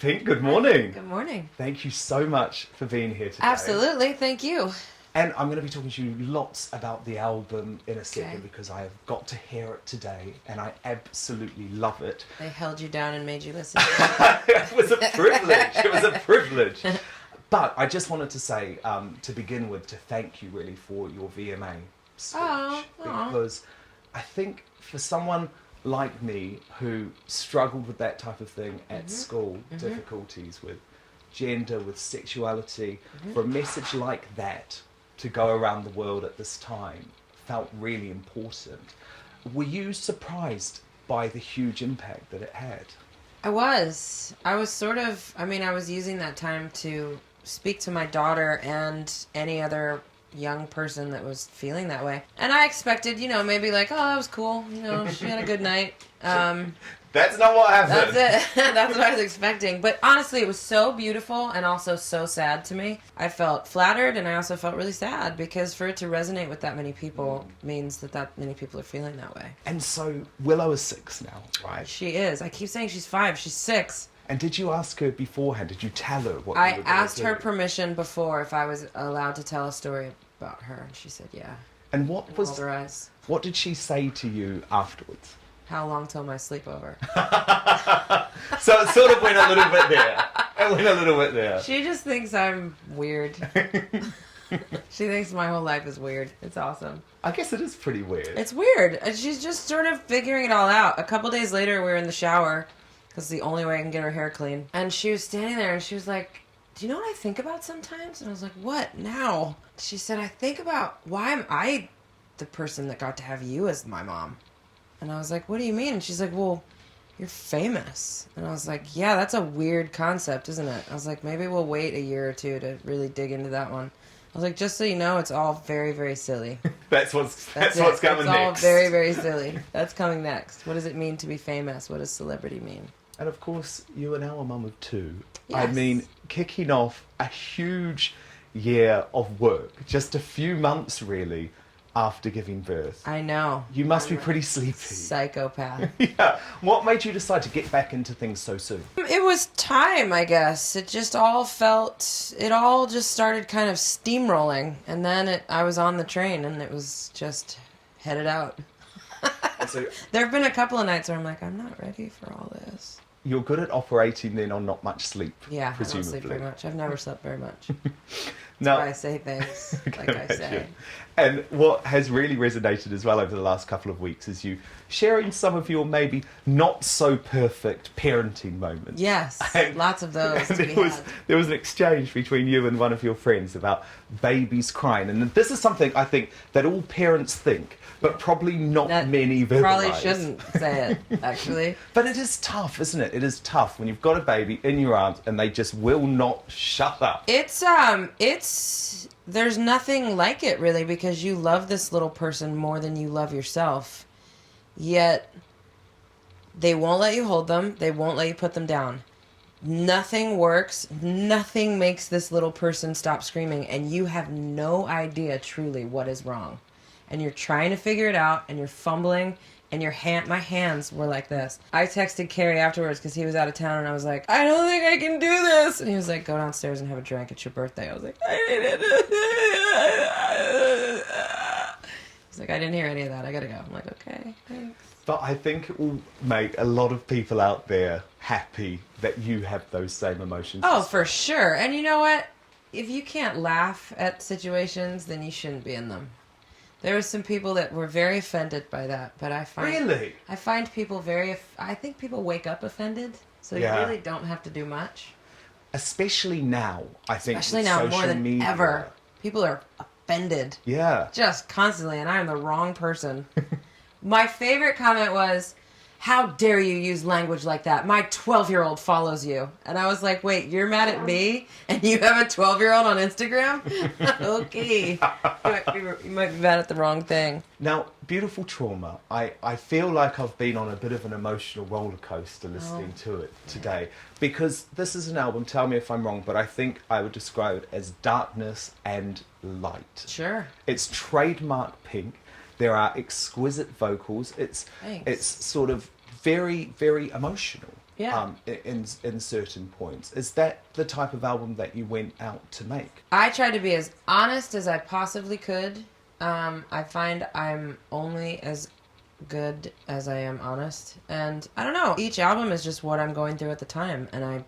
Pink, good morning. Good morning. Thank you so much for being here today. Absolutely, thank you. And I'm going to be talking to you lots about the album in a second because I have got to hear it today and I absolutely love it. They held you down and made you listen. It was a privilege. It was a privilege. But I just wanted to say, to begin with, to thank you really for your VMA speech. Because I think for someone like me who struggled with that type of thing at school, difficulties with gender, with sexuality, for a message like that to go around the world at this time felt really important. Were you surprised by the huge impact that it had? I was sort of, I was using that time to speak to my daughter and any other young person that was feeling that way. And I expected, maybe like, oh, that was cool. She had a good night. That's not what happened. That's it. That's what I was expecting. But honestly, it was so beautiful and also so sad to me. I felt flattered and I also felt really sad because for it to resonate with that many people means that many people are feeling that way. And so Willow is 6 now, right? She is. I keep saying she's 5. She's 6. And did you ask her beforehand? Did you tell her what I you were asked going to her do? permission before if I was allowed to tell a story about her, and she said yeah. And what Rolled her eyes. What did she say to you afterwards? How long till my sleepover? So it sort of went a little bit there. It went a little bit there. She just thinks I'm weird. She thinks my whole life is weird. It's awesome. I guess it is pretty weird. It's weird. And she's just sort of figuring it all out. A couple days later, we were in the shower, because it's the only way I can get her hair clean. And she was standing there, and she was like, do you know what I think about sometimes? And I was like, what now? She said, I think about why am I the person that got to have you as my mom? And I was like, what do you mean? And she's like, well, you're famous. And I was like, yeah, that's a weird concept, isn't it? I was like, maybe we'll wait a year or two to really dig into that one. I was like, just so you know, it's all very, very silly. That's what's coming It's next. all very, very silly. That's coming next. What does it mean to be famous? What does celebrity mean? And of course, you are now a mum of 2. Yes. I mean, kicking off a huge year of work, just a few months really after giving birth. I know. You must be pretty sleepy. Psychopath. Yeah. What made you decide to get back into things so soon? It was time, I guess. It just all just started kind of steamrolling. And then I was on the train and it was just headed out. So There have been a couple of nights where I'm like, I'm not ready for all this. you're good at operating then on not much sleep, Yeah, presumably. I don't sleep very much. I've never slept very much. Now, That's why I say things like I say. And what has really resonated as well over the last couple of weeks is you sharing some of your maybe not so perfect parenting moments. Yes, And- lots of those to be had. There was an exchange between you and one of your friends about babies crying. And this is something I think that all parents think, but probably not That many verbalize. Probably shouldn't say it, actually. But it is tough, isn't it? It is tough when you've got a baby in your arms and they just will not shut up. There's nothing like it really because you love this little person more than you love yourself. Yet they won't let you hold them. They won't let you put them down. Nothing works. Nothing makes this little person stop screaming, and you have no idea truly what is wrong. And you're trying to figure it out, and you're fumbling, and my hands were like this. I texted Carrie afterwards because he was out of town, and I was like, I don't think I can do this. And he was like, go downstairs and have a drink. It's your birthday. I was like, he's like, I didn't hear any of that. I gotta go. I'm like, okay, thanks. But I think it will make a lot of people out there happy that you have those same emotions. Oh, for sure. And you know what? If you can't laugh at situations, then you shouldn't be in them. There were some people that were very offended by that, but I find people I think people wake up offended, so you really don't have to do much. Especially now, I think. Especially with now, social more than media. ever. People are offended. Yeah. Just constantly, and I'm the wrong person. My favorite comment was, how dare you use language like that? My 12-year-old follows you. And I was like, wait, you're mad at me? And you have a 12-year-old on Instagram? Okay. You might be mad at the wrong thing. Now, Beautiful Trauma, I feel like I've been on a bit of an emotional roller coaster listening to it today. Because this is an album, tell me if I'm wrong, but I think I would describe it as darkness and light. Sure. It's trademark Pink. There are exquisite vocals. It's sort of very, very emotional. in certain points. Is that the type of album that you went out to make? I tried to be as honest as I possibly could. I find I'm only as good as I am honest. And I don't know, each album is just what I'm going through at the time. And I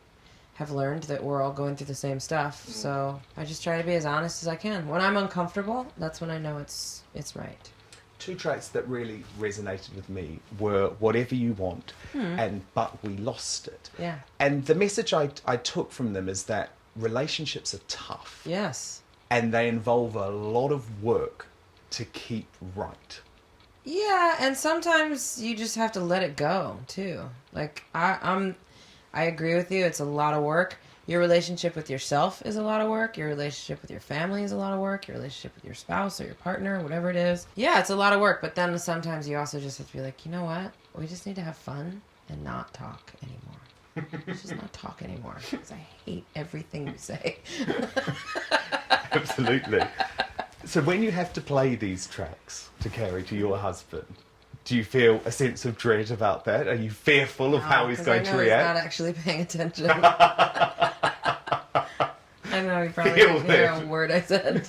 have learned that we're all going through the same stuff. So I just try to be as honest as I can. When I'm uncomfortable, that's when I know it's right. 2 tracks that really resonated with me were Whatever You Want and But We Lost It. Yeah. And the message I took from them is that relationships are tough. Yes. And they involve a lot of work to keep right. Yeah, and sometimes you just have to let it go too. Like I agree with you. It's a lot of work. Your relationship with yourself is a lot of work. Your relationship with your family is a lot of work. Your relationship with your spouse or your partner, whatever it is. Yeah, it's a lot of work. But then sometimes you also just have to be like, you know what? We just need to have fun and not talk anymore. Let's just not talk anymore because I hate everything you say. Absolutely. So when you have to play these tracks to carry to your husband, do you feel a sense of dread about that? Are you fearful of how he's going to react? He's not actually paying attention. I know he probably didn't hear a word I said.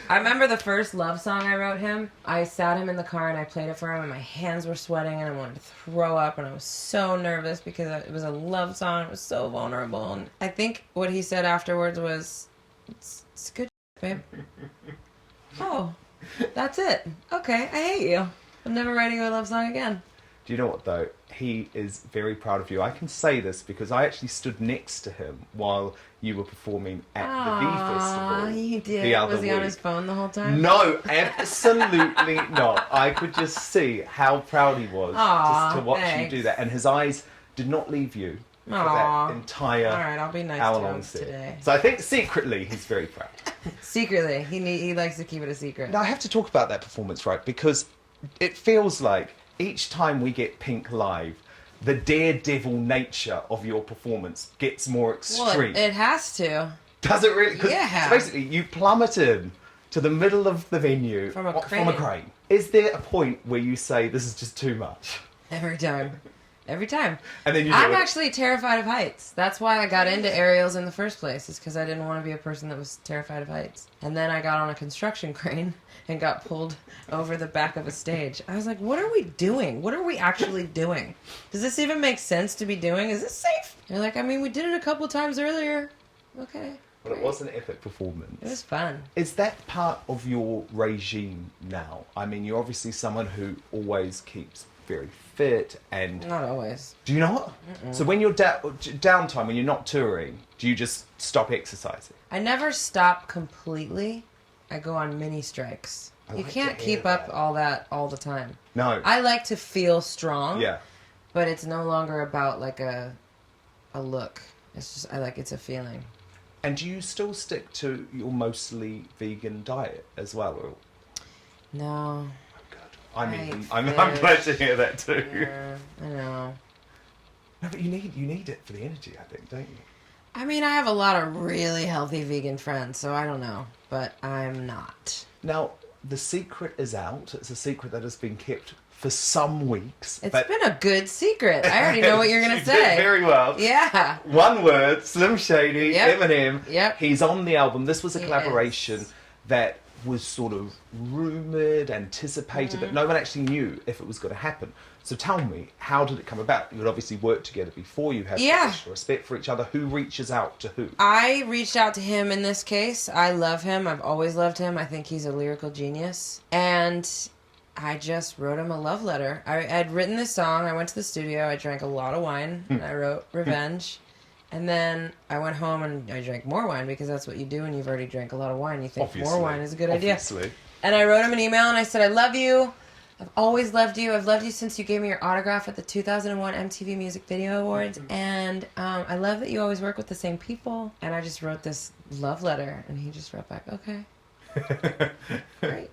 I remember the first love song I wrote him. I sat him in the car and I played it for him and my hands were sweating and I wanted to throw up and I was so nervous because it was a love song. It was so vulnerable. And I think what he said afterwards was, it's good, babe. Oh, that's it. Okay, I hate you. I'm never writing a love song again. Do you know what, though? He is very proud of you. I can say this because I actually stood next to him while you were performing at the V Festival. He did. The other Was he on week. his phone the whole time? No, absolutely not. I could just see how proud he was just to watch you do that. And his eyes did not leave you for that entire All right, I'll be nice hour-long to him set. today. So I think secretly he's very proud. Secretly. He likes to keep it a secret. Now I have to talk about that performance, right? Because it feels like each time we get Pink live, the daredevil nature of your performance gets more extreme. Well, it has to. Does it really? 'Cause Yeah. basically, you plummeted to the middle of the venue From a crane. Is there a point where you say, this is just too much? Every time. Every time. And then I'm actually terrified of heights. That's why I got into aerials in the first place, is because I didn't want to be a person that was terrified of heights. And then I got on a construction crane and got pulled over the back of a stage. I was like, what are we doing? What are we actually doing? Does this even make sense to be doing? Is this safe? They're like, I mean, we did it a couple times earlier. Okay. But it was an epic performance. It was fun. Is that part of your regime now? I mean, you're obviously someone who always keeps very fit and... Not always. Do you not? So when you're downtime, when you're not touring, do you just stop exercising? I never stop completely. I go on mini strikes. You can't keep up all that all the time. No. I like to feel strong. Yeah. But it's no longer about like a look. It's just it's a feeling. And do you still stick to your mostly vegan diet as well? Or... No. I mean, I'm glad to hear that too. Yeah, I know. No, but you need it for the energy, I think, don't you? I mean, I have a lot of really healthy vegan friends, so I don't know. But I'm not. Now, the secret is out. It's a secret that has been kept for some weeks. It's been a good secret. I already know what you're going to say. Did very well. Yeah. One word, Slim Shady, Eminem. Yep. He's on the album. This was a collaboration that was sort of rumoured, anticipated, but no one actually knew if it was going to happen. So tell me, how did it come about? You had obviously worked together before. You had respect for each other. Who reaches out to who? I reached out to him in this case. I love him. I've always loved him. I think he's a lyrical genius. And I just wrote him a love letter. I'd written this song. I went to the studio. I drank a lot of wine. And I wrote Revenge. And then I went home and I drank more wine because that's what you do when you've already drank a lot of wine. You think more wine is a good idea. And I wrote him an email and I said, I love you. I've always loved you. I've loved you since you gave me your autograph at the 2001 MTV Music Video Awards. And I love that you always work with the same people. And I just wrote this love letter. And he just wrote back, okay. Great.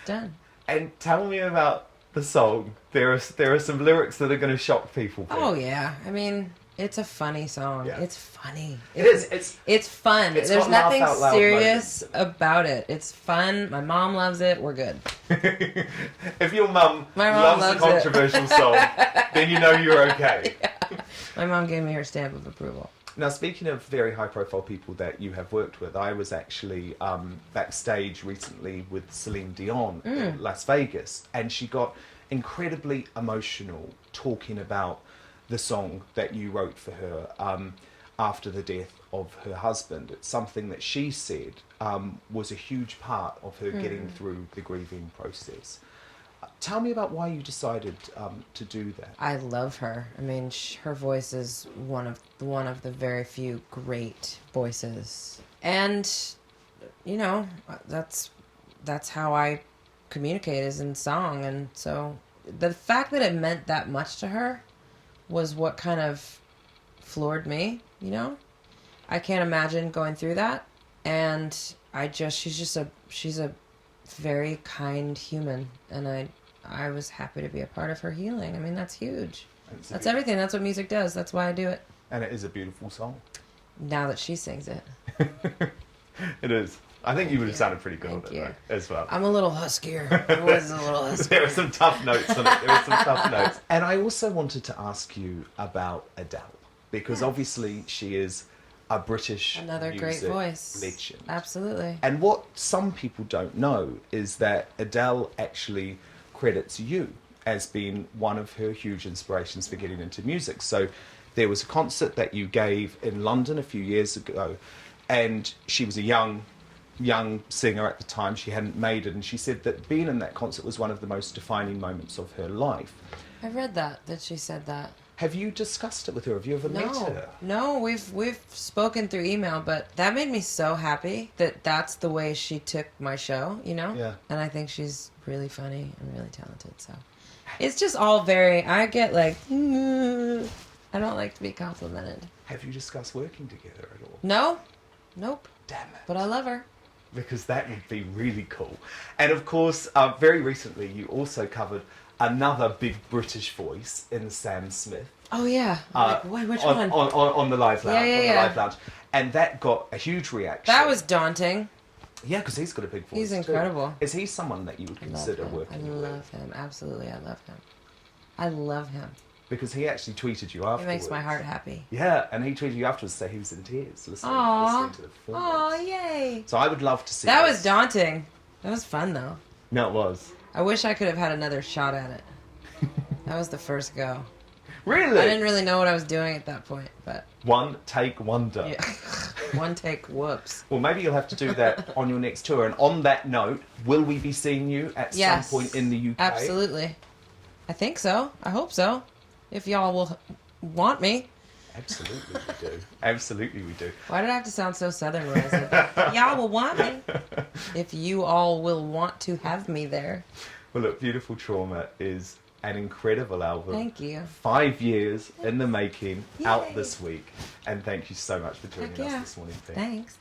Done. And tell me about the song. There are some lyrics that are going to shock people. Oh, yeah. I mean... It's a funny song. Yeah. It's funny. It is. It's fun. There's nothing serious about it. It's fun. My mom loves it. We're good. If your mum loves a controversial song, then you know you're okay. Yeah. My mom gave me her stamp of approval. Now, speaking of very high-profile people that you have worked with, I was actually backstage recently with Celine Dion in Las Vegas, and she got incredibly emotional talking about the song that you wrote for her after the death of her husband. It's something that she said was a huge part of her getting through the grieving process. Tell me about why you decided to do that. I love her. I mean, her voice is one of the very few great voices, and you know, that's how I communicate, is in song. And so the fact that it meant that much to her was what kind of floored me. You know, I can't imagine going through that, and she's a very kind human, and I was happy to be a part of her healing. I mean, that's huge. That's everything. That's what music does. That's why I do it. And it is a beautiful song. Now that she sings it. It is. I think you would have sounded pretty good on it, though, as well. I'm a little huskier. I was a little huskier. There were some tough notes on it. There were some tough notes. And I also wanted to ask you about Adele, because obviously she is a British another great voice legend. Absolutely. And what some people don't know is that Adele actually credits you as being one of her huge inspirations for getting into music. So there was a concert that you gave in London a few years ago, and she was a young singer at the time. She hadn't made it, and she said that being in that concert was one of the most defining moments of her life. I read that she said that. Have you discussed it with her? Have you ever met her? No, we've spoken through email, but that made me so happy that that's the way she took my show, you know? Yeah. And I think she's really funny and really talented, so. It's just all very, I get like, I don't like to be complimented. Have you discussed working together at all? No. Nope. Damn it. But I love her. Because that would be really cool. And of course, very recently you also covered another big British voice in Sam Smith. Oh yeah, which one? On the Live Lounge. Yeah. Live Lounge, and that got a huge reaction. That was daunting. Yeah, because he's got a big voice. He's incredible. Too. Is he someone that you would consider working with? I love him. Absolutely, I love him. I love him. Because he actually tweeted you afterwards. It makes my heart happy. Yeah, and he tweeted you afterwards to say he was in tears listening to the performance. Aw, yay. So I would love to see that. Was daunting. That was fun, though. No, it was. I wish I could have had another shot at it. That was the first go. Really? I didn't really know what I was doing at that point, but... One take wonder. Yeah. One take whoops. Well, maybe you'll have to do that on your next tour. And on that note, will we be seeing you at some point in the UK? Absolutely. I think so. I hope so. If y'all will want me. Absolutely we do. Absolutely we do. Why did I have to sound so southern when I said, y'all will want me? If you all will want to have me there. Well, look, Beautiful Trauma is an incredible album. Thank you. 5 years in the making, Yay. out this week. And thank you so much for joining us this morning. Thanks.